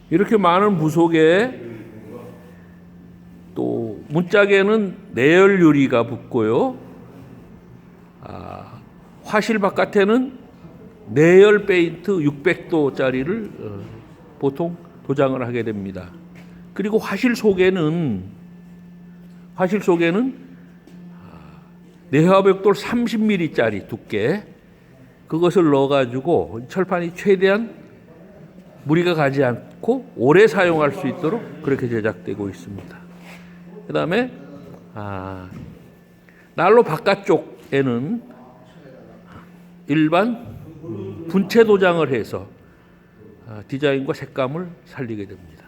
이렇게 많은 부속에 또 문짝에는 내열 유리가 붙고요. 화실 바깥에는 내열 페인트 600도짜리를 보통 도장을 하게 됩니다. 그리고 화실 속에는 내화벽돌 30mm짜리 두께, 그것을 넣어가지고 철판이 최대한 무리가 가지 않고 오래 사용할 수 있도록 그렇게 제작되고 있습니다. 그 다음에 난로 바깥쪽에는 일반 분체 도장을 해서 디자인과 색감을 살리게 됩니다.